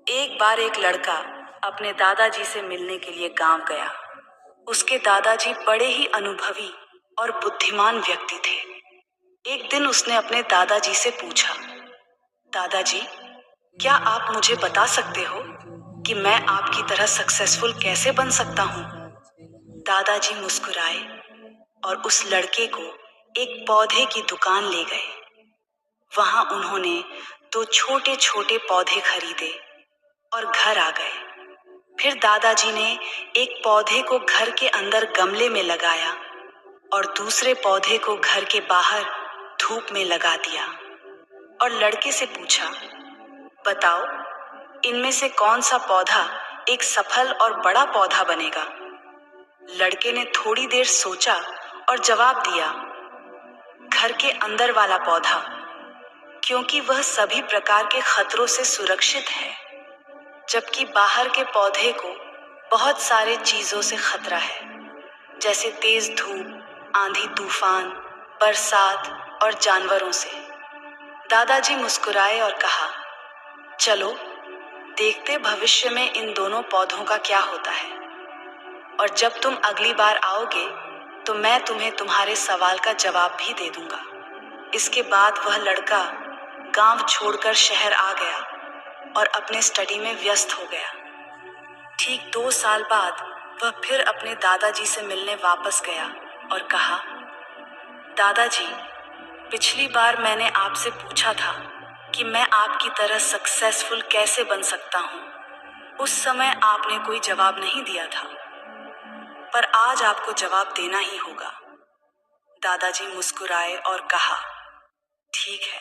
एक बार एक लड़का अपने दादाजी से मिलने के लिए गांव गया। उसके दादाजी बड़े ही अनुभवी और बुद्धिमान व्यक्ति थे। एक दिन उसने अपने दादाजी से पूछा, दादाजी, क्या आप मुझे बता सकते हो कि मैं आपकी तरह सक्सेसफुल कैसे बन सकता हूँ? दादाजी मुस्कुराए और उस लड़के को एक पौधे की दुकान ले गए। वहां उन्होंने दो छोटे छोटे पौधे खरीदे और घर आ गए। फिर दादाजी ने एक पौधे को घर के अंदर गमले में लगाया और दूसरे पौधे को घर के बाहर धूप में लगा दिया और लड़के से पूछा, बताओ, इनमें से कौन सा पौधा एक सफल और बड़ा पौधा बनेगा? लड़के ने थोड़ी देर सोचा और जवाब दिया, घर के अंदर वाला पौधा, क्योंकि वह सभी प्रकार के खतरों से सुरक्षित है, जबकि बाहर के पौधे को बहुत सारे चीजों से खतरा है, जैसे तेज धूप, आंधी तूफान, बरसात और जानवरों से। दादाजी मुस्कुराए और कहा, चलो देखते भविष्य में इन दोनों पौधों का क्या होता है, और जब तुम अगली बार आओगे तो मैं तुम्हें तुम्हारे सवाल का जवाब भी दे दूंगा। इसके बाद वह लड़का गांव छोड़कर शहर आ गया और अपने स्टडी में व्यस्त हो गया। ठीक 2 साल बाद वह फिर अपने दादाजी से मिलने वापस गया और कहा, दादाजी, पिछली बार मैंने आपसे पूछा था कि मैं आपकी तरह सक्सेसफुल कैसे बन सकता हूँ। उस समय आपने कोई जवाब नहीं दिया था, पर आज आपको जवाब देना ही होगा। दादाजी मुस्कुराए और कहा, ठीक है,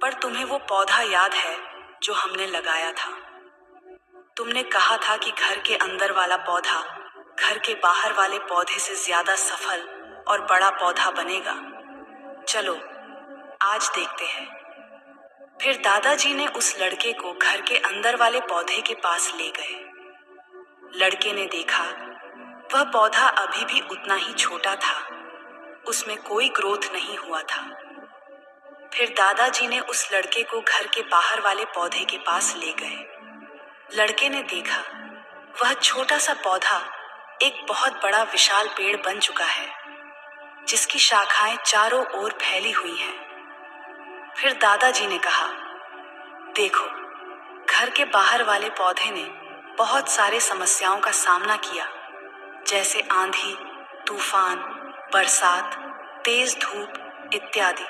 पर तुम्हें वो पौधा याद है जो हमने लगाया था? तुमने कहा था कि घर के अंदर वाला पौधा घर के बाहर वाले पौधे से ज्यादा सफल और बड़ा पौधा बनेगा। चलो आज देखते हैं। फिर दादाजी ने उस लड़के को घर के अंदर वाले पौधे के पास ले गए। लड़के ने देखा वह पौधा अभी भी उतना ही छोटा था, उसमें कोई ग्रोथ नहीं हुआ था। फिर दादाजी ने उस लड़के को घर के बाहर वाले पौधे के पास ले गए। लड़के ने देखा वह छोटा सा पौधा एक बहुत बड़ा विशाल पेड़ बन चुका है, जिसकी शाखाएं चारों ओर फैली हुई हैं। फिर दादाजी ने कहा, देखो, घर के बाहर वाले पौधे ने बहुत सारे समस्याओं का सामना किया, जैसे आंधी, तूफान, बरसात, तेज धूप इत्यादि,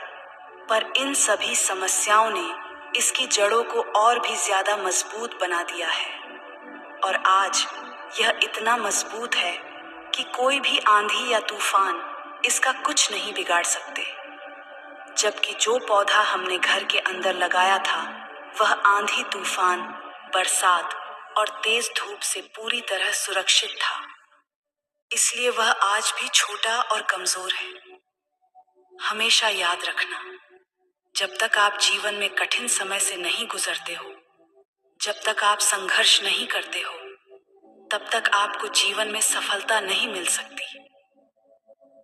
पर इन सभी समस्याओं ने इसकी जड़ों को और भी ज्यादा मजबूत बना दिया है, और आज यह इतना मजबूत है कि कोई भी आंधी या तूफान इसका कुछ नहीं बिगाड़ सकते। जबकि जो पौधा हमने घर के अंदर लगाया था वह आंधी तूफान, बरसात और तेज धूप से पूरी तरह सुरक्षित था, इसलिए वह आज भी छोटा और कमजोर है। हमेशा याद रखना, जब तक आप जीवन में कठिन समय से नहीं गुजरते हो, जब तक आप संघर्ष नहीं करते हो, तब तक आपको जीवन में सफलता नहीं मिल सकती।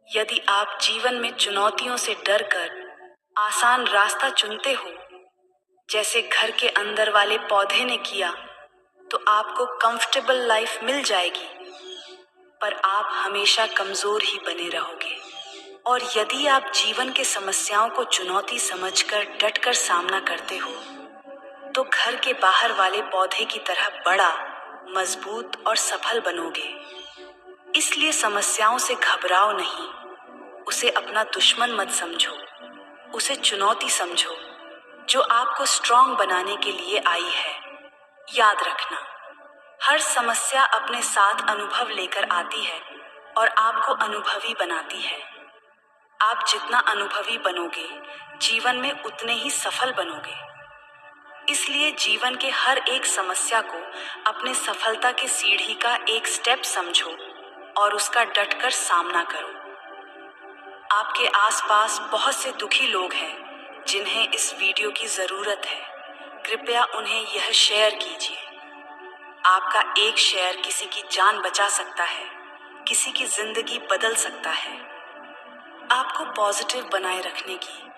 यदि आप जीवन में चुनौतियों से डरकर आसान रास्ता चुनते हो, जैसे घर के अंदर वाले पौधे ने किया, तो आपको कंफर्टेबल लाइफ मिल जाएगी, पर आप हमेशा कमजोर ही बने रहोगे। और यदि आप जीवन के समस्याओं को चुनौती समझकर डटकर सामना करते हो, तो घर के बाहर वाले पौधे की तरह बड़ा, मजबूत और सफल बनोगे। इसलिए समस्याओं से घबराओ नहीं, उसे अपना दुश्मन मत समझो, उसे चुनौती समझो जो आपको स्ट्रांग बनाने के लिए आई है। याद रखना, हर समस्या अपने साथ अनुभव लेकर आती है और आपको अनुभवी बनाती है। आप जितना अनुभवी बनोगे, जीवन में उतने ही सफल बनोगे। इसलिए जीवन के हर एक समस्या को अपने सफलता की सीढ़ी का एक स्टेप समझो और उसका डटकर सामना करो। आपके आसपास बहुत से दुखी लोग हैं जिन्हें इस वीडियो की जरूरत है। कृपया उन्हें यह शेयर कीजिए। आपका एक शेयर किसी की जान बचा सकता है, किसी की जिंदगी बदल सकता है। आपको पॉजिटिव बनाए रखने की